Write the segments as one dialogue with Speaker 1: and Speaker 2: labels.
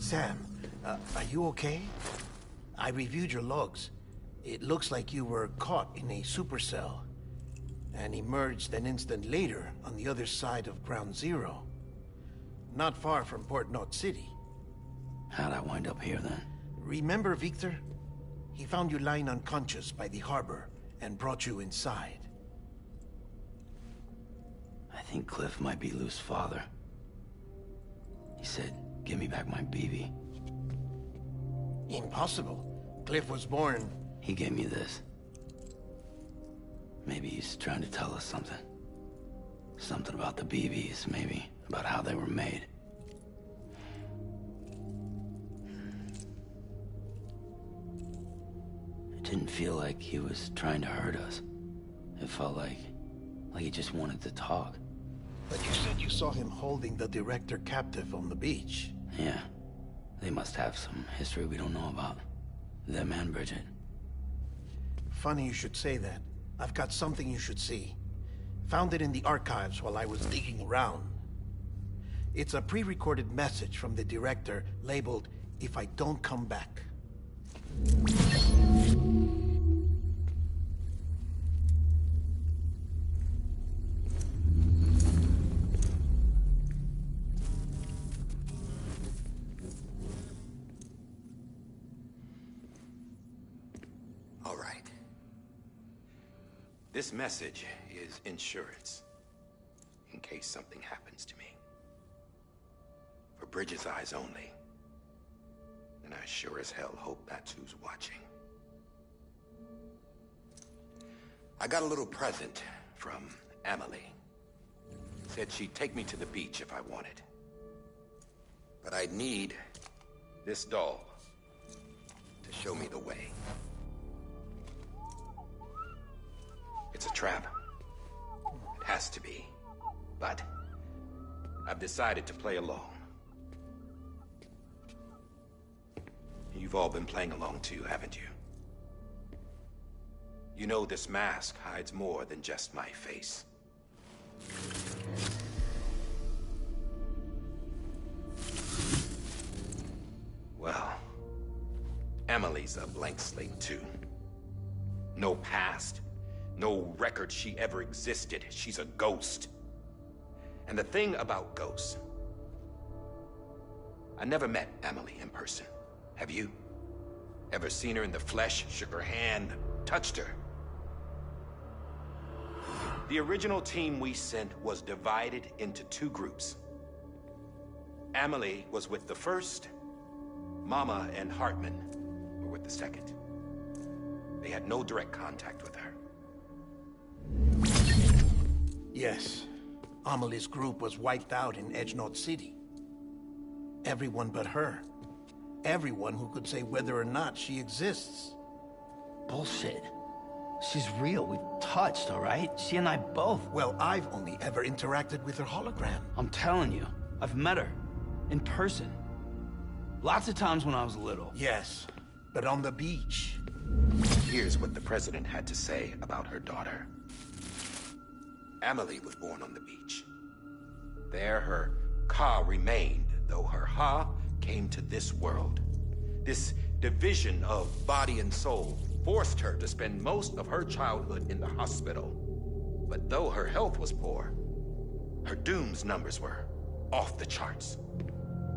Speaker 1: Sam, are you okay? I reviewed your logs. It looks like you were caught in a supercell and emerged an instant later on the other side of Ground Zero. Not far from Port Knot City.
Speaker 2: How'd I wind up here then?
Speaker 1: Remember Victor? He found you lying unconscious by the harbor and brought you inside.
Speaker 2: I think Cliff might be Lou's father. He said, give me back my BB.
Speaker 1: Impossible. Cliff was born...
Speaker 2: He gave me this. Maybe he's trying to tell us something. Something about the BBs, maybe. About how they were made. It didn't feel like he was trying to hurt us. It felt like he just wanted to talk.
Speaker 1: But you said you saw him holding the director captive on the beach.
Speaker 2: Yeah. They must have some history we don't know about. Them and Bridget.
Speaker 1: Funny you should say that. I've got something you should see. Found it in the archives while I was digging around. It's a pre-recorded message from the director labeled, "If I don't come back."
Speaker 3: All right. This message is insurance, in case something happens to me. For Bridget's eyes only. And I sure as hell hope that's who's watching. I got a little present from Emily. Said she'd take me to the beach if I wanted. But I'd need this doll to show me the way. It's a trap. It has to be. But I've decided to play along. You've all been playing along too, haven't you? You know this mask hides more than just my face. Well, Emily's a blank slate too. No past, no record she ever existed. She's a ghost. And the thing about ghosts, I never met Emily in person. Have you? Ever seen her in the flesh, shook her hand, touched her? The original team we sent was divided into two groups. Emily was with the first. Mama and Hartman were with the second. They had no direct contact with her.
Speaker 1: Yes. Amelie's group was wiped out in Edge Knot City. Everyone but her. Everyone who could say whether or not she exists.
Speaker 2: Bullshit. She's real. We've touched, all right? She and I both.
Speaker 1: Well, I've only ever interacted with her hologram.
Speaker 2: I'm telling you, I've met her. In person. Lots of times when I was little.
Speaker 1: Yes, but on the beach.
Speaker 3: Here's what the president had to say about her daughter. Emily was born on the beach. There her Ka remained, though her Ha came to this world. This division of body and soul forced her to spend most of her childhood in the hospital. But though her health was poor, her Doom's numbers were off the charts.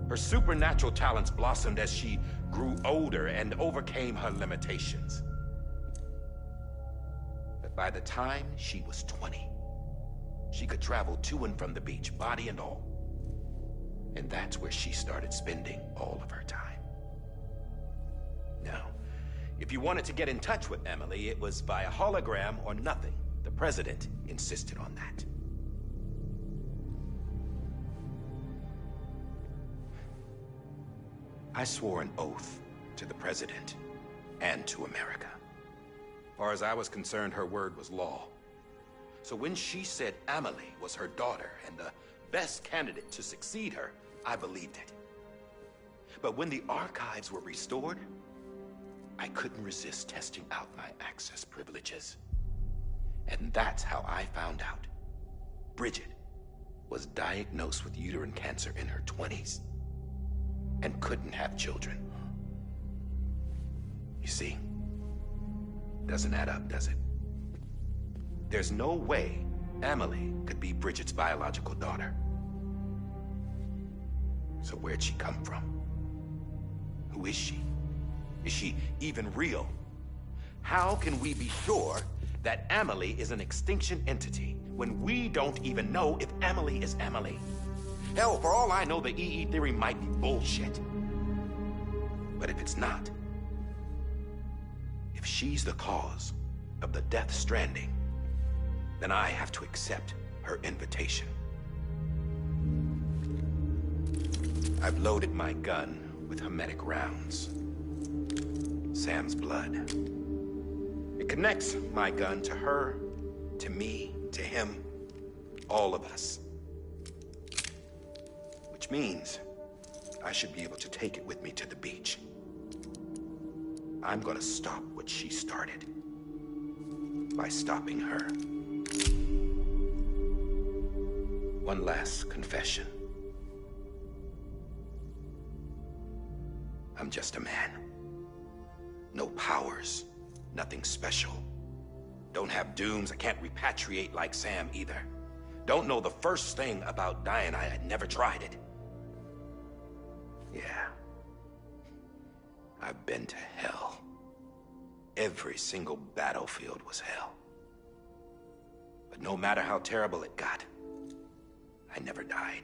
Speaker 3: Her supernatural talents blossomed as she grew older and overcame her limitations. But by the time she was 20, she could travel to and from the beach, body and all. And that's where she started spending all of her time. Now, if you wanted to get in touch with Emily, it was via hologram or nothing. The president insisted on that. I swore an oath to the president and to America. As far as I was concerned, her word was law. So when she said Emily was her daughter and the best candidate to succeed her, I believed it. But when the archives were restored, I couldn't resist testing out my access privileges. And that's how I found out Bridget was diagnosed with uterine cancer in her 20s. and couldn't have children. You see, doesn't add up, does it? There's no way Amelie could be Bridget's biological daughter. So where'd she come from? Who is she? Is she even real? How can we be sure that Amelie is an extinction entity when we don't even know if Amelie is Amelie? Hell, for all I know, the EE theory might be bullshit. But if it's not, if she's the cause of the Death Stranding, then I have to accept her invitation. I've loaded my gun with hermetic rounds. Sam's blood. It connects my gun to her, to me, to him, all of us. Which means I should be able to take it with me to the beach. I'm gonna stop what she started by stopping her. One last confession. I'm just a man. No powers, nothing special. Don't have dooms, I can't repatriate like Sam either. Don't know the first thing about dying, I had never tried it. Yeah. I've been to hell. Every single battlefield was hell. But no matter how terrible it got, I never died.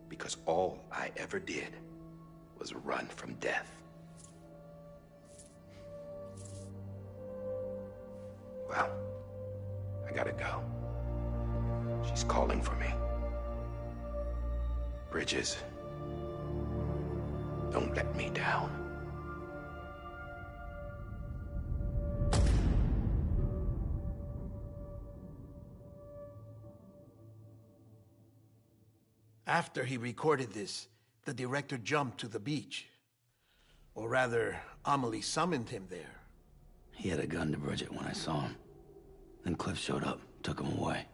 Speaker 3: Because all I ever did was run from death. Well, I gotta go. She's calling for me. Bridges, don't let me down.
Speaker 1: After he recorded this, the director jumped to the beach. Or rather, Amelie summoned him there.
Speaker 2: He had a gun to Bridget when I saw him. Then Cliff showed up, took him away.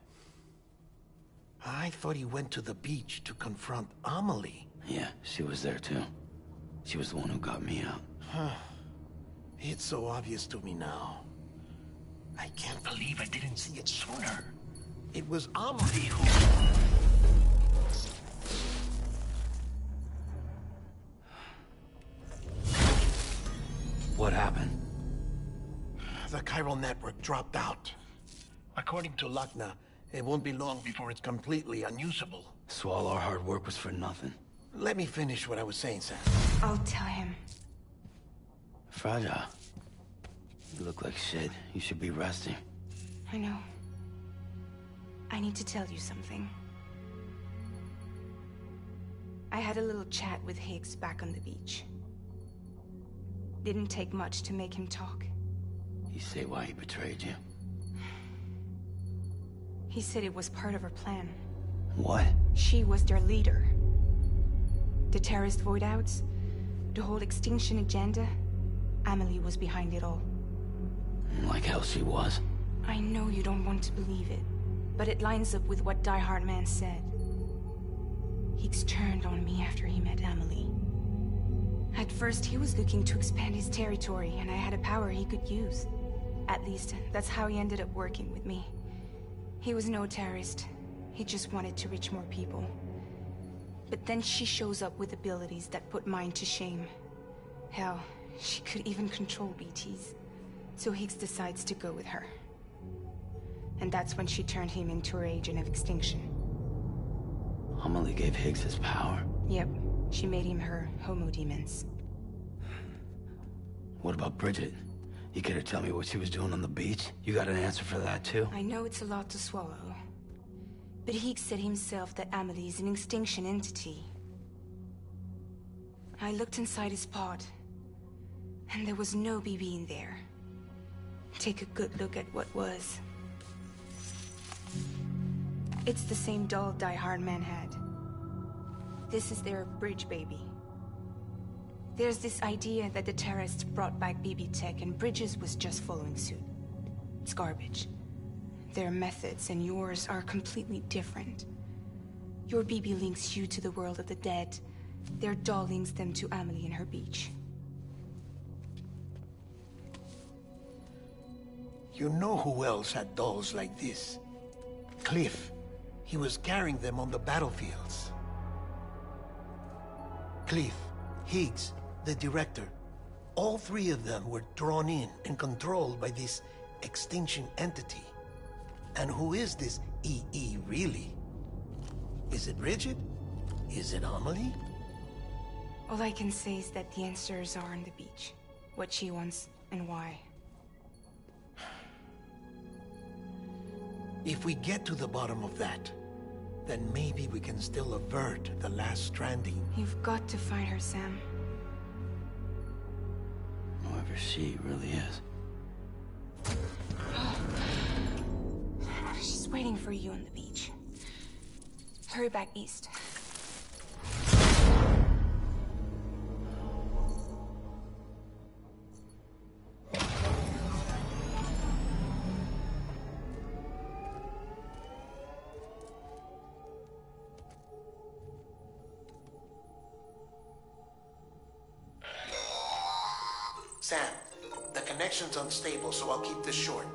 Speaker 1: I thought he went to the beach to confront Amelie.
Speaker 2: Yeah, she was there too. She was the one who got me out.
Speaker 1: It's so obvious to me now. I can't believe I didn't see it sooner. It was Amelie who...
Speaker 2: What happened?
Speaker 1: The chiral network dropped out. According to Lakna, it won't be long before it's completely unusable.
Speaker 2: So all our hard work was for nothing.
Speaker 1: Let me finish what I was saying, Sam.
Speaker 4: I'll tell him.
Speaker 2: Fragile. You look like shit. You should be resting.
Speaker 4: I know. I need to tell you something. I had a little chat with Higgs back on the beach. Didn't take much to make him talk.
Speaker 2: You say why he betrayed you?
Speaker 4: He said it was part of her plan.
Speaker 2: What?
Speaker 4: She was their leader. The terrorist void-outs, the whole extinction agenda, Amelie was behind it all.
Speaker 2: Like hell she was.
Speaker 4: I know you don't want to believe it, but it lines up with what Die Hard Man said. Higgs turned on me after he met Amelie. At first, he was looking to expand his territory, and I had a power he could use. At least, that's how he ended up working with me. He was no terrorist. He just wanted to reach more people. But then she shows up with abilities that put mine to shame. Hell, she could even control BTs. So Higgs decides to go with her. And that's when she turned him into her agent of extinction.
Speaker 2: Amelie gave Higgs his power?
Speaker 4: Yep. She made him her homo demons.
Speaker 2: What about Bridget? You care to tell me what she was doing on the beach? You got an answer for that too?
Speaker 4: I know it's a lot to swallow. But Higgs said himself that Amelie is an extinction entity. I looked inside his pod, and there was no BB in there. Take a good look at what was. It's the same doll Die Hard Man had. This is their bridge baby. There's this idea that the terrorists brought back BB tech and Bridges was just following suit. It's garbage. Their methods and yours are completely different. Your BB links you to the world of the dead, Their doll links them to Amelie and her beach.
Speaker 1: You know who else had dolls like this? Cliff. He was carrying them on the battlefields. Cliff, Higgs, the director. All three of them were drawn in and controlled by this extinction entity. And who is this EE really? Is it Bridget? Is it Amelie?
Speaker 4: All I can say is that the answers are on the beach. What she wants and why.
Speaker 1: If we get to the bottom of that, then maybe we can still avert the last stranding.
Speaker 4: You've got to find her, Sam.
Speaker 2: Whoever she really is.
Speaker 4: She's waiting for you on the beach. Hurry back east.
Speaker 1: Sam, the connection's unstable, so I'll keep this short.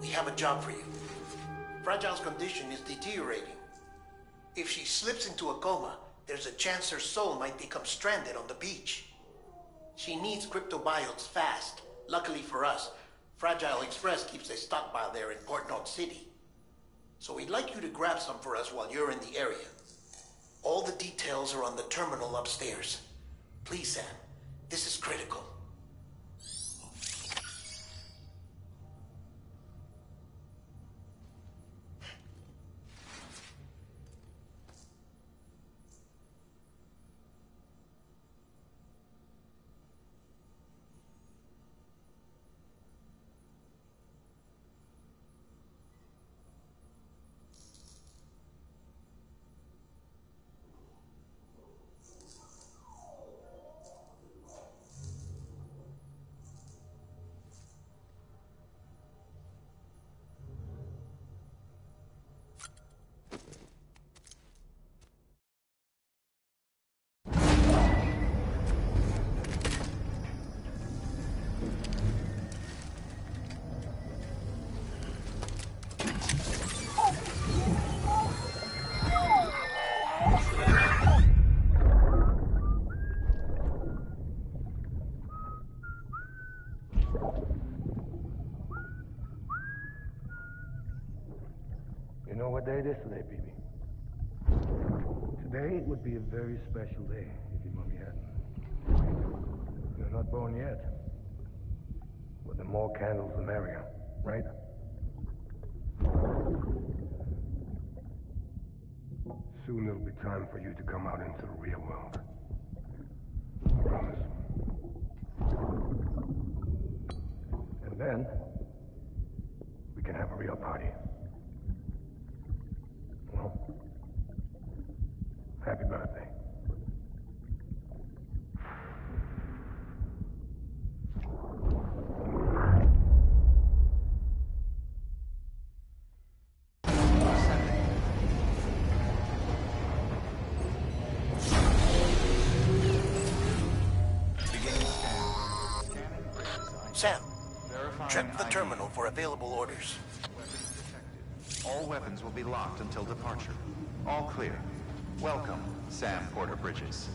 Speaker 1: We have a job for you. Fragile's condition is deteriorating. If she slips into a coma, there's a chance her soul might become stranded on the beach. She needs cryptobiotes fast. Luckily for us, Fragile Express keeps a stockpile there in Port North City. So we'd like you to grab some for us while you're in the area. All the details are on the terminal upstairs. Please, Sam, this is critical.
Speaker 5: You know what day it is today, BB? Today would be a very special day if your mommy hadn't. You're not born yet. But the more candles, the merrier, right? Soon it'll be time for you to come out into the real world. I promise. And then, we can have a real party. Well, happy birthday.
Speaker 1: Sam, check the terminal for available orders.
Speaker 6: All weapons will be locked until departure. All clear. Welcome, Sam Porter Bridges.